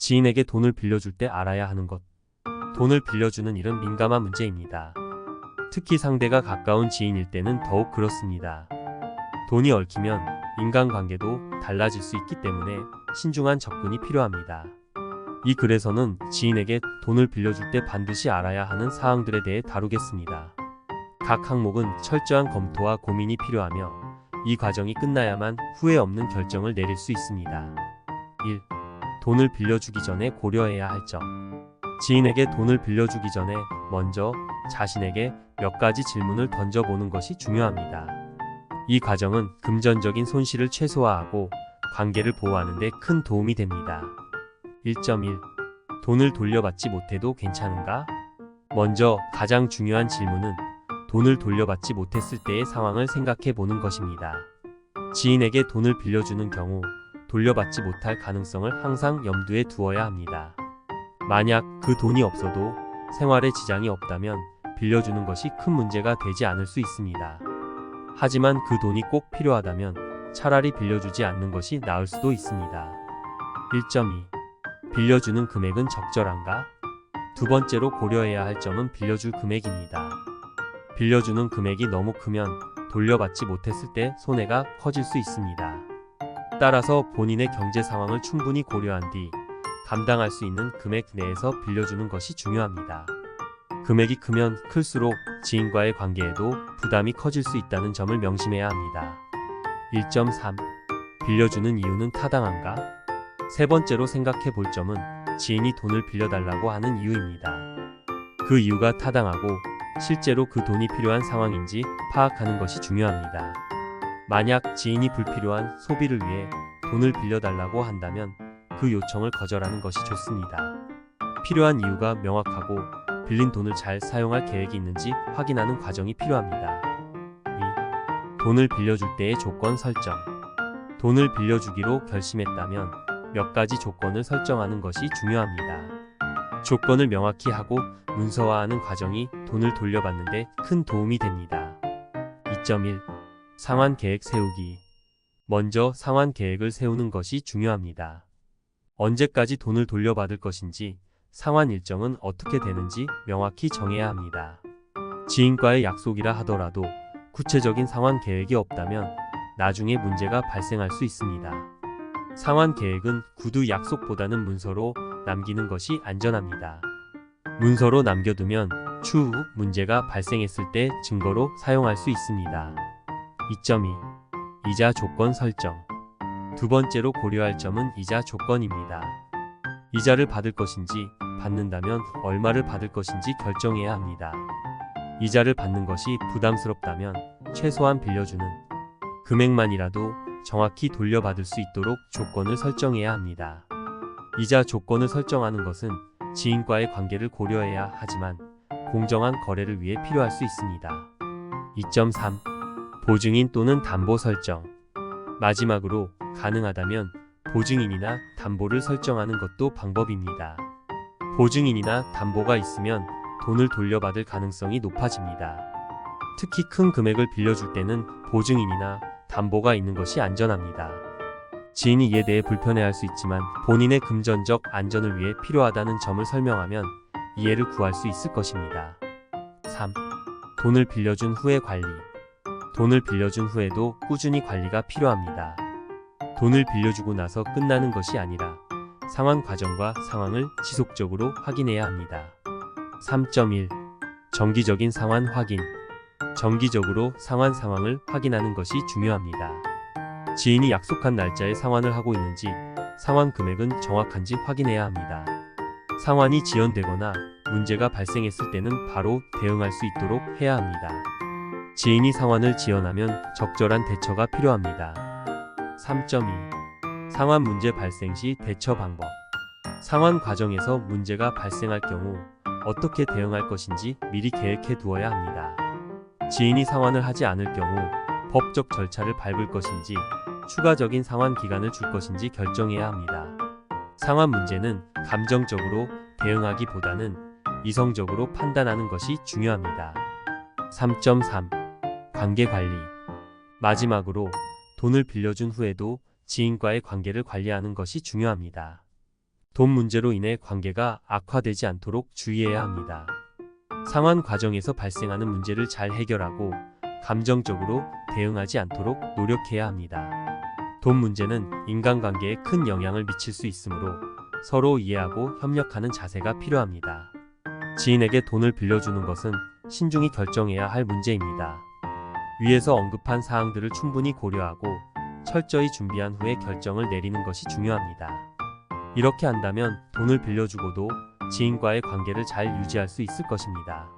지인에게 돈을 빌려줄 때 알아야 하는 것. 돈을 빌려주는 일은 민감한 문제입니다. 특히 상대가 가까운 지인일 때는 더욱 그렇습니다. 돈이 얽히면 인간관계도 달라질 수 있기 때문에 신중한 접근이 필요합니다. 이 글에서는 지인에게 돈을 빌려줄 때 반드시 알아야 하는 사항들에 대해 다루겠습니다. 각 항목은 철저한 검토와 고민이 필요하며 이 과정이 끝나야만 후회 없는 결정을 내릴 수 있습니다. 1. 돈을 빌려주기 전에 고려해야 할 점. 지인에게 돈을 빌려주기 전에 먼저 자신에게 몇 가지 질문을 던져보는 것이 중요합니다. 이 과정은 금전적인 손실을 최소화하고 관계를 보호하는 데 큰 도움이 됩니다. 1.1. 돈을 돌려받지 못해도 괜찮은가? 먼저 가장 중요한 질문은 돈을 돌려받지 못했을 때의 상황을 생각해 보는 것입니다. 지인에게 돈을 빌려주는 경우 돌려받지 못할 가능성을 항상 염두에 두어야 합니다. 만약 그 돈이 없어도 생활에 지장이 없다면 빌려주는 것이 큰 문제가 되지 않을 수 있습니다. 하지만 그 돈이 꼭 필요하다면 차라리 빌려주지 않는 것이 나을 수도 있습니다. 1.2. 빌려주는 금액은 적절한가? 두 번째로 고려해야 할 점은 빌려줄 금액입니다. 빌려주는 금액이 너무 크면 돌려받지 못했을 때 손해가 커질 수 있습니다. 따라서 본인의 경제 상황을 충분히 고려한 뒤 감당할 수 있는 금액 내에서 빌려주는 것이 중요합니다. 금액이 크면 클수록 지인과의 관계에도 부담이 커질 수 있다는 점을 명심해야 합니다. 1.3. 빌려주는 이유는 타당한가? 세 번째로 생각해 볼 점은 지인이 돈을 빌려달라고 하는 이유입니다. 그 이유가 타당하고 실제로 그 돈이 필요한 상황인지 파악하는 것이 중요합니다. 만약 지인이 불필요한 소비를 위해 돈을 빌려달라고 한다면 그 요청을 거절하는 것이 좋습니다. 필요한 이유가 명확하고 빌린 돈을 잘 사용할 계획이 있는지 확인하는 과정이 필요합니다. 2. 돈을 빌려줄 때의 조건 설정. 돈을 빌려주기로 결심했다면 몇 가지 조건을 설정하는 것이 중요합니다. 조건을 명확히 하고 문서화하는 과정이 돈을 돌려받는 데 큰 도움이 됩니다. 2.1. 상환 계획 세우기. 먼저 상환 계획을 세우는 것이 중요합니다. 언제까지 돈을 돌려받을 것인지, 상환 일정은 어떻게 되는지 명확히 정해야 합니다. 지인과의 약속이라 하더라도 구체적인 상환 계획이 없다면 나중에 문제가 발생할 수 있습니다. 상환 계획은 구두 약속보다는 문서로 남기는 것이 안전합니다. 문서로 남겨두면 추후 문제가 발생했을 때 증거로 사용할 수 있습니다. 2.2. 이자 조건 설정. 두 번째로 고려할 점은 이자 조건입니다. 이자를 받을 것인지 받는다면 얼마를 받을 것인지 결정해야 합니다. 이자를 받는 것이 부담스럽다면 최소한 빌려주는 금액만이라도 정확히 돌려받을 수 있도록 조건을 설정해야 합니다. 이자 조건을 설정하는 것은 지인과의 관계를 고려해야 하지만 공정한 거래를 위해 필요할 수 있습니다. 2.3. 보증인 또는 담보 설정. 마지막으로 가능하다면 보증인이나 담보를 설정하는 것도 방법입니다. 보증인이나 담보가 있으면 돈을 돌려받을 가능성이 높아집니다. 특히 큰 금액을 빌려줄 때는 보증인이나 담보가 있는 것이 안전합니다. 지인이 이에 대해 불편해할 수 있지만 본인의 금전적 안전을 위해 필요하다는 점을 설명하면 이해를 구할 수 있을 것입니다. 3. 돈을 빌려준 후의 관리. 돈을 빌려준 후에도 꾸준히 관리가 필요합니다. 돈을 빌려주고 나서 끝나는 것이 아니라 상환 과정과 상황을 지속적으로 확인해야 합니다. 3.1. 정기적인 상환 확인. 정기적으로 상환 상황을 확인하는 것이 중요합니다. 지인이 약속한 날짜에 상환을 하고 있는지, 상환 금액은 정확한지 확인해야 합니다. 상환이 지연되거나 문제가 발생했을 때는 바로 대응할 수 있도록 해야 합니다. 지인이 상환을 지연하면 적절한 대처가 필요합니다. 3.2. 상환 문제 발생 시 대처 방법. 상환 과정에서 문제가 발생할 경우 어떻게 대응할 것인지 미리 계획해 두어야 합니다. 지인이 상환을 하지 않을 경우 법적 절차를 밟을 것인지 추가적인 상환 기간을 줄 것인지 결정해야 합니다. 상환 문제는 감정적으로 대응하기보다는 이성적으로 판단하는 것이 중요합니다. 3.3. 관계 관리. 마지막으로 돈을 빌려준 후에도 지인과의 관계를 관리하는 것이 중요합니다. 돈 문제로 인해 관계가 악화되지 않도록 주의해야 합니다. 상환 과정에서 발생하는 문제를 잘 해결하고 감정적으로 대응하지 않도록 노력해야 합니다. 돈 문제는 인간관계에 큰 영향을 미칠 수 있으므로 서로 이해하고 협력하는 자세가 필요합니다. 지인에게 돈을 빌려주는 것은 신중히 결정해야 할 문제입니다. 위에서 언급한 사항들을 충분히 고려하고 철저히 준비한 후에 결정을 내리는 것이 중요합니다. 이렇게 한다면 돈을 빌려주고도 지인과의 관계를 잘 유지할 수 있을 것입니다.